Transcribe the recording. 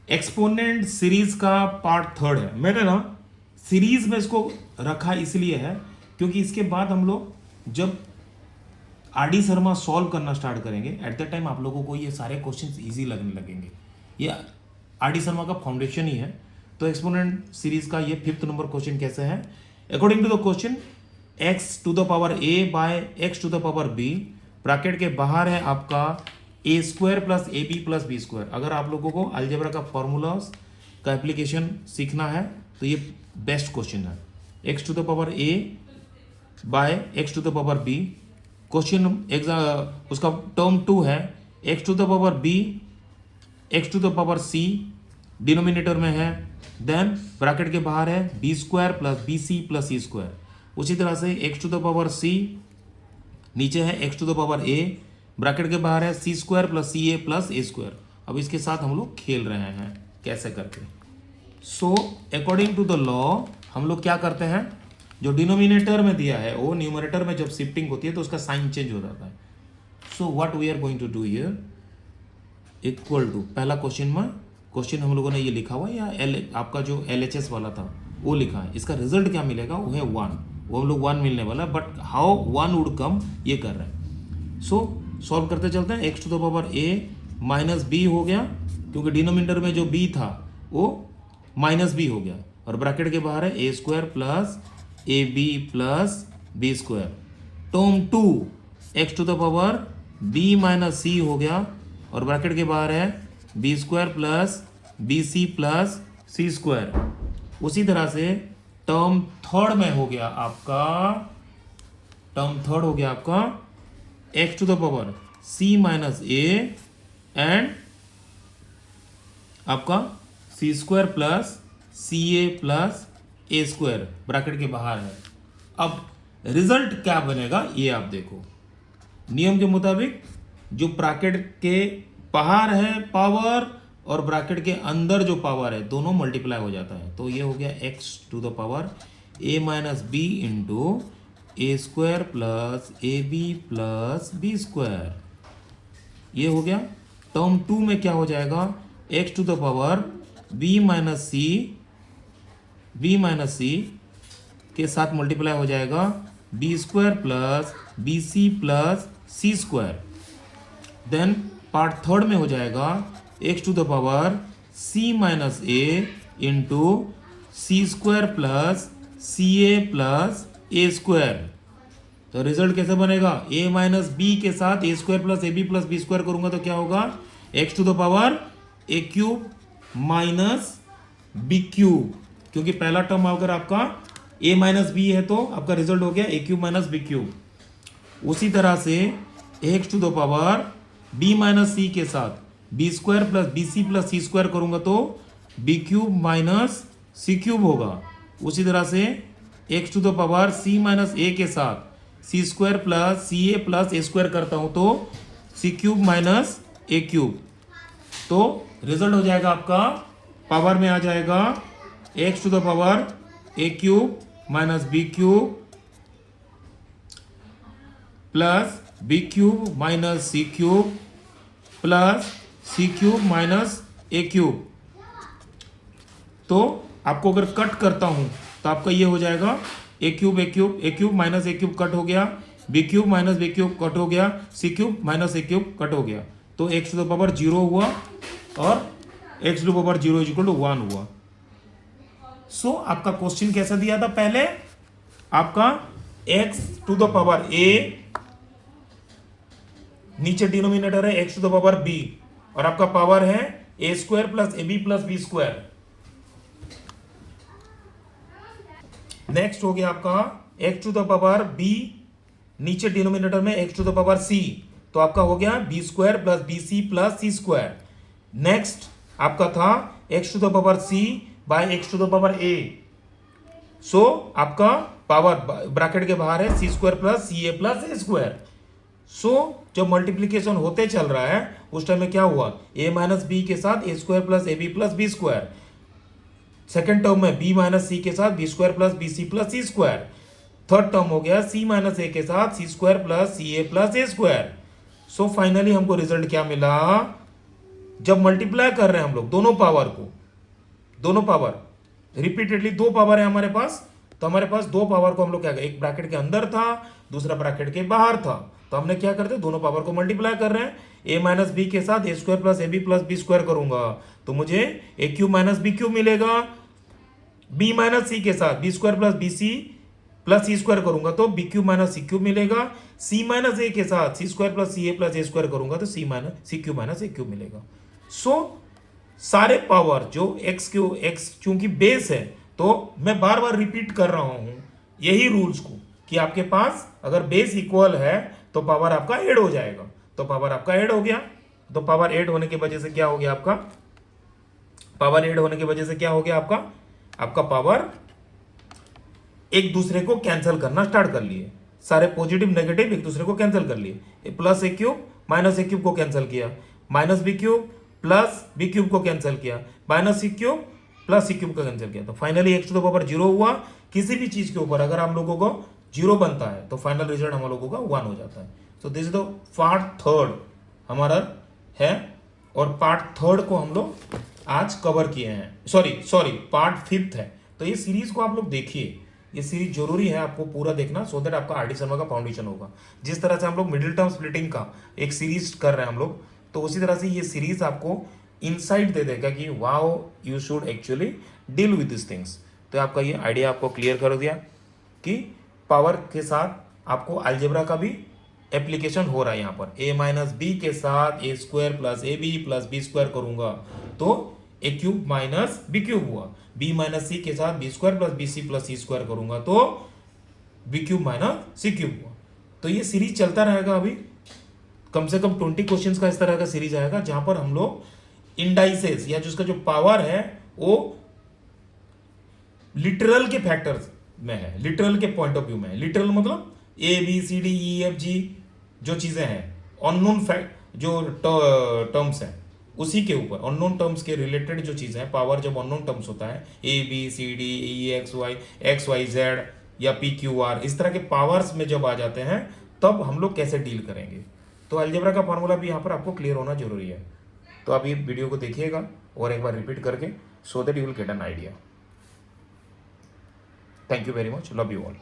Exponent series का part third है। मैंने ना सीरीज में इसको रखा इसलिए है क्योंकि इसके बाद हम लोग जब आर डी शर्मा सॉल्व करना स्टार्ट करेंगे एट द टाइम आप लोगों को ये सारे क्वेश्चंस इजी लगने लगेंगे। ये आर डी शर्मा का फाउंडेशन ही है। तो एक्सपोनेंट सीरीज का ये 5th नंबर क्वेश्चन कैसे है? According to the question x to the power a by x to the power b, bracket के बाहर है आपका a square plus a b plus b square. अगर आप लोगों को अलजेब्रा का फॉर्मूलाज का एप्लीकेशन सीखना है तो ये बेस्ट क्वेश्चन है। X to the power a by x to the power b, question उसका टर्म 2 है x to the power b x to the power c, denominator में है, देन ब्रैकेट के बाहर है b square plus b c plus c square. उसी तरह से x to the power c, नीचे है x to the power a, bracket के बाहर है c square plus c a plus a square. अब इसके साथ हम लोग खेल रहे हैं कैसे करके। So according to the law हम लोग क्या करते हैं, जो डिनोमिनेटर में दिया है वो न्यूमरेटर में जब शिफ्टिंग होती है तो उसका साइन चेंज हो जाता है। So what we are going to do here, equal to पहला क्वेश्चन हम लोगों ने ये लिखा हुआ है या आपका जो LHS वाला था वो लिखा है। इसका रिजल्ट क्या मिलेगा वो है 1, वो हम लोग 1 मिलने वाला, बट हाउ 1 वुड कम ये कर रहे हैं। सो सॉल्व करते चलते हैं। X to the power a minus b हो गया क्योंकि डिनोमिनेटर में जो बी था वो माइनस बी हो गया, और ब्रैकेट के बाहर है a square plus a b plus b square. Term 2 x to the power b minus c हो गया, और ब्रैकेट के बाहर है b square plus b c plus c square. उसी तरह से टर्म थर्ड में हो गया आपका x to the power c minus a and आपका c square plus c a plus a square, bracket के बाहर है। अब रिजल्ट क्या बनेगा ये आप देखो। नियम के मुताबिक जो ब्रैकेट के बाहर है पावर और ब्रैकेट के अंदर जो पावर है दोनों मल्टीप्लाई हो जाता है। तो ये हो गया x to the power a minus b into a square plus a b plus b square, ये हो गया। टर्म 2 में क्या हो जाएगा, x to the power b minus c के साथ मल्टीप्लाई हो जाएगा b square plus b c plus c square. Then part third में हो जाएगा x to the power c minus a into c square plus c a plus a square. तो result कैसे बनेगा, ए माइनस बी के साथ a square plus a b plus b square करूंगा तो क्या होगा, x to the power a cube minus b cube, क्योंकि पहला टर्म अगर आपका ए माइनस बी है तो आपका रिजल्ट हो गया a cube minus b cube. उसी तरह से x to the power b minus c के साथ b square plus b c plus c square करूंगा तो b cube minus c cube होगा। उसी तरह से x to the power c minus a के साथ c square plus c a plus a square करता हूं तो c cube minus a cube. तो रिजल्ट हो जाएगा आपका पावर में आ जाएगा x to the power a cube minus b cube plus b cube minus c cube plus c cube minus a cube. तो आपको अगर कट करता हूं तो आपका ये हो जाएगा a cube minus a cube cut हो गया, b cube minus b cube cut हो गया, c cube minus a cube cut हो गया। तो एक्स टू द पावर 0 हुआ और x to the power 0 equal to 1 हुआ। सो आपका क्वेश्चन कैसा दिया था, पहले आपका x to the power a, नीचे डिनोमिनेटर है x to the power b, और आपका पावर है a square plus a b plus b square. Next हो गया आपका x to the power b, नीचे डिनोमिनेटर में x to the power c, तो आपका हो गया b square plus b c plus c square. Next आपका था x to the power c by x to the power ए, सो आपका पावर ब्रैकेट के बाहर है c square plus c a plus a square. सो जब मल्टीप्लीकेशन होते चल रहा है उस टाइम में क्या हुआ, ए माइनस बी के साथ a square plus a b plus b square. Second term में बी माइनस सी के साथ b square plus b c plus c square. Third term हो गया सी माइनस ए के साथ c square plus c a plus a square. So finally हमको result क्या मिला, जब मल्टीप्लाई कर रहे हैं हम लोग दोनों पावर को, दोनों पावर रिपीटेडली, दो पावर है हमारे पास, तो हमारे पास दो पावर को हम लोग क्या, एक ब्रैकेट के अंदर था, दूसरा ब्रैकेट के बाहर था, तो हमने क्या करते, दोनों पावर को मल्टीप्लाई कर रहे हैं। ए माइनस बी के साथ a square plus a b plus b square करूंगा तो मुझे a cube minus b cube मिलेगा। बी माइनस सी के साथ b square plus b c plus c square करूंगा तो b cube minus c cube मिलेगा। सी माइनस ए के साथ c square plus c a plus a square करूंगा तो c cube minus a cube मिलेगा। सो सारे पावर जो एक्स चूंकि बेस है, तो मैं बार बार रिपीट कर रहा हूं यही रूल्स को कि आपके पास अगर बेस इक्वल है तो पावर आपका ऐड हो जाएगा, तो पावर आपका ऐड हो गया। तो पावर ऐड होने की वजह से क्या हो गया आपका, पावर ऐड होने की वजह से क्या हो गया आपका पावर एक दूसरे को कैंसिल करना स्टार्ट कर लिए, सारे पॉजिटिव नेगेटिव एक दूसरे को कैंसिल कर लिए। Plus a cube minus a cube को कैंसिल किया, minus b cube plus b cube को कैंसिल किया, minus c cube plus c cube का कैंसिल किया, तो finally x to the power 0 हुआ। किसी भी चीज के ऊपर अगर हम लोगों को 0 बनता है तो फाइनल रिजल्ट हम लोगों का 1 हो जाता है। So this is the part third हमारा है, और पार्ट थर्ड को हम लोग आज कवर किए हैं, सॉरी पार्ट फिफ्थ है। तो ये सीरीज को आप लोग देखिए, ये सीरीज जरूरी है आपको पूरा देखना, सो दैट आपका आरडी शर्मा का फाउंडेशन होगा। जिस तरह से हम लोग मिडिल टर्म स्प्लिटिंग का एक सीरीज कर रहे हैं हम लोग, तो उसी तरह से ये सीरीज आपको इनसाइट दे देगा कि wow you should actually deal with this things. तो आपका ये आइडिया आपको क्लियर कर दिया कि पावर के साथ आपको अलजेब्रा का भी एप्लीकेशन हो रहा है। यहाँ पर ए माइनस बी के साथ a square plus b square करूंगा तो a cube minus b cube हुआ, बी माइनस सी के साथ b square plus b c plus c square करूंगा तो b cube minus c cube हुआ। तो ये सीरीज चलता रहेगा, अभी कम से कम 20 क्वेश्चंस का इस तरह का सीरीज आएगा, जहां पर हम लोग इंडाइसेस या जिसका जो पावर है वो लिटरल के फैक्टर्स में है, लिटरल के पॉइंट ऑफ व्यू में है। लिटरल मतलब A B C D E F G जो चीजें हैं, अननोन फैक्ट जो टर्म्स हैं उसी के ऊपर, अननोन टर्म्स के रिलेटेड जो चीजें हैं, पावर जब अननोन टर्म्स होता है A B C D E X Y Z या पी क्यू आर, इस तरह के पावर्स में जब आ जाते हैं तब हम लोग कैसे डील करेंगे। तो अलजेब्रा का फॉर्मूला भी यहाँ पर आपको क्लियर होना जरूरी है। तो आप ये वीडियो को देखिएगा और एक बार रिपीट करके, so that you will get an idea. Thank you very much, love you all.